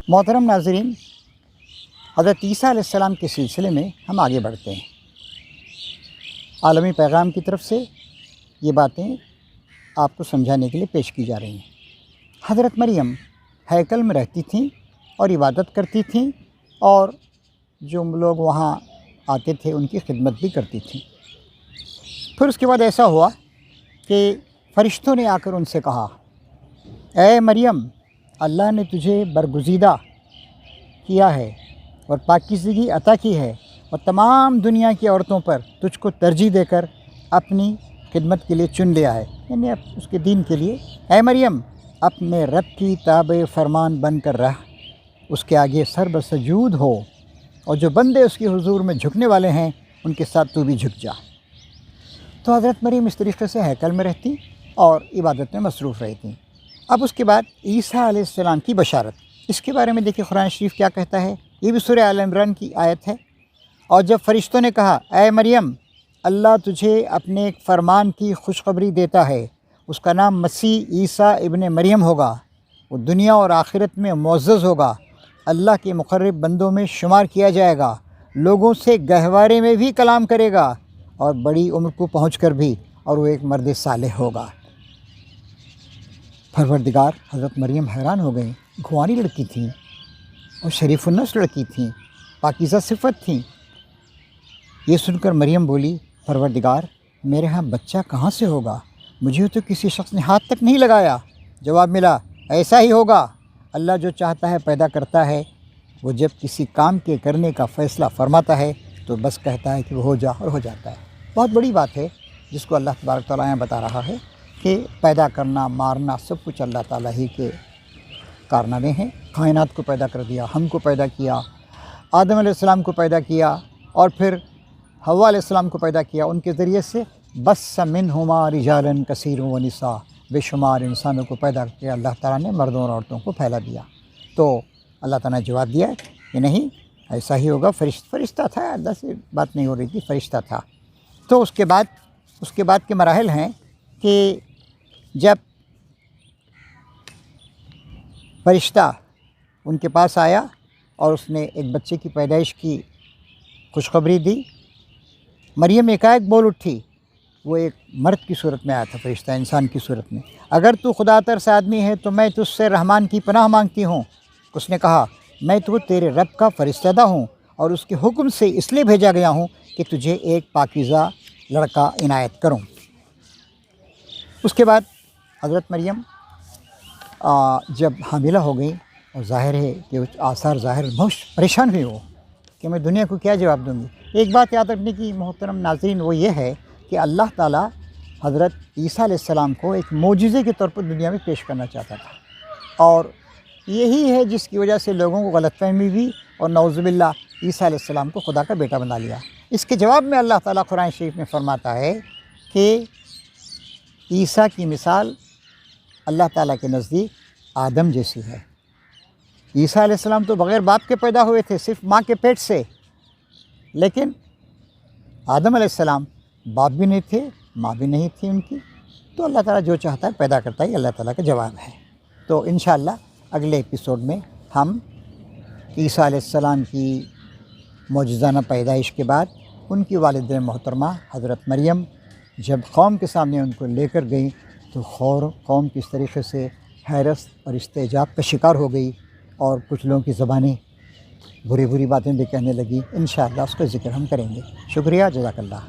محترم ناظرین، حضرت عیسیٰ علیہ السلام کے سلسلے میں ہم آگے بڑھتے ہیں۔ عالمی پیغام کی طرف سے یہ باتیں آپ کو سمجھانے کے لیے پیش کی جا رہی ہیں۔ حضرت مریم ہیکل میں رہتی تھیں اور عبادت کرتی تھیں، اور جو لوگ وہاں آتے تھے ان کی خدمت بھی کرتی تھیں۔ پھر اس کے بعد ایسا ہوا کہ فرشتوں نے آ کر ان سے کہا، اے مریم، اللہ نے تجھے برگزیدہ کیا ہے اور پاکیزگی عطا کی ہے، اور تمام دنیا کی عورتوں پر تجھ کو ترجیح دے کر اپنی خدمت کے لیے چن لیا ہے، یعنی اس کے دین کے لیے۔ اے مریم، اپنے رب کی تابع فرمان بن کر رہ، اس کے آگے سر بسجود ہو، اور جو بندے اس کے حضور میں جھکنے والے ہیں ان کے ساتھ تو بھی جھک جا۔ تو حضرت مریم اس طریقے سے ہیکل میں رہتی اور عبادت میں مصروف رہتی۔ اب اس کے بعد عیسیٰ علیہ السلام کی بشارت، اس کے بارے میں دیکھیں قرآن شریف کیا کہتا ہے۔ یہ بھی سورہ آل عمران کی آیت ہے۔ اور جب فرشتوں نے کہا، اے مریم، اللہ تجھے اپنے ایک فرمان کی خوشخبری دیتا ہے، اس کا نام مسیح عیسیٰ ابن مریم ہوگا، وہ دنیا اور آخرت میں معزز ہوگا، اللہ کے مقرب بندوں میں شمار کیا جائے گا، لوگوں سے گہوارے میں بھی کلام کرے گا، اور بڑی عمر کو پہنچ کر بھی، اور وہ ایک مرد صالح ہوگا۔ پروردگار حضرت مریم حیران ہو گئیں۔ گنواری لڑکی تھیں اور شریف النفس لڑکی تھیں، پاکیزہ صفت تھیں۔ یہ سن کر مریم بولی، پروردگار، میرے ہاں بچہ کہاں سے ہوگا؟ مجھے تو کسی شخص نے ہاتھ تک نہیں لگایا۔ جواب ملا، ایسا ہی ہوگا، اللہ جو چاہتا ہے پیدا کرتا ہے، وہ جب کسی کام کے کرنے کا فیصلہ فرماتا ہے تو بس کہتا ہے کہ وہ ہو جا، اور ہو جاتا ہے۔ بہت بڑی بات ہے جس کو اللہ تبارک تعالیٰ یہاں بتا رہا ہے کہ پیدا کرنا، مارنا، سب کچھ اللہ تعالیٰ ہی کے کارنامے ہیں۔ کائنات کو پیدا کر دیا، ہم کو پیدا کیا، آدم علیہ السلام کو پیدا کیا، اور پھر حوا علیہ السلام کو پیدا کیا۔ ان کے ذریعے سے بث منہما رجالا کثیرا ونساء، بے شمار انسانوں کو پیدا کیا اللہ تعالیٰ نے، مردوں اور عورتوں کو پھیلا دیا۔ تو اللہ تعالیٰ نے جواب دیا کہ نہیں، ایسا ہی ہوگا۔ فرشتہ تھا، اللہ سے بات نہیں ہو رہی تھی، فرشتہ تھا۔ تو اس کے بعد کے مراحل ہیں کہ جب فرشتہ ان کے پاس آیا اور اس نے ایک بچے کی پیدائش کی خوشخبری دی، مریم ایک بول اٹھی۔ وہ ایک مرد کی صورت میں آیا تھا فرشتہ، انسان کی صورت میں۔ اگر تو خدا ترس آدمی ہے تو میں تجھ سے رحمان کی پناہ مانگتی ہوں۔ اس نے کہا، میں تو تیرے رب کا فرستادہ ہوں، اور اس کے حکم سے اس لیے بھیجا گیا ہوں کہ تجھے ایک پاکیزہ لڑکا عنایت کروں۔ اس کے بعد حضرت مریم جب حاملہ ہو گئی، اور ظاہر ہے کہ آثار ظاہر بہت پریشان ہوئی وہ کہ میں دنیا کو کیا جواب دوں گی۔ ایک بات یاد رکھنے کی محترم ناظرین، وہ یہ ہے کہ اللہ تعالیٰ حضرت عیسیٰ علیہ السلام کو ایک معجزے کے طور پر دنیا میں پیش کرنا چاہتا تھا، اور یہی ہے جس کی وجہ سے لوگوں کو غلط فہمی ہوئی، اور نعوذ باللہ عیسیٰ علیہ السلام کو خدا کا بیٹا بنا لیا۔ اس کے جواب میں اللہ تعالیٰ قرآن شریف میں فرماتا ہے کہ عیسیٰ کی مثال اللہ تعالیٰ کے نزدیک آدم جیسی ہے۔ عیسیٰ علیہ السلام تو بغیر باپ کے پیدا ہوئے تھے، صرف ماں کے پیٹ سے، لیکن آدم علیہ السلام باپ بھی نہیں تھے، ماں بھی نہیں تھی ان کی۔ تو اللہ تعالیٰ جو چاہتا ہے پیدا کرتا ہے، اللہ تعالیٰ کا جواب ہے۔ تو انشاءاللہ اگلے ایپیسوڈ میں ہم عیسیٰ علیہ السلام کی معجزانہ پیدائش کے بعد ان کی والد محترمہ حضرت مریم جب قوم کے سامنے ان کو لے کر گئیں تو قوم کس طریقے سے حیرت اور استعجاب کا شکار ہو گئی، اور کچھ لوگوں کی زبانیں بری باتیں بھی کہنے لگی۔ انشاءاللہ اس کا ذکر ہم کریں گے۔ شکریہ، جزاک اللہ۔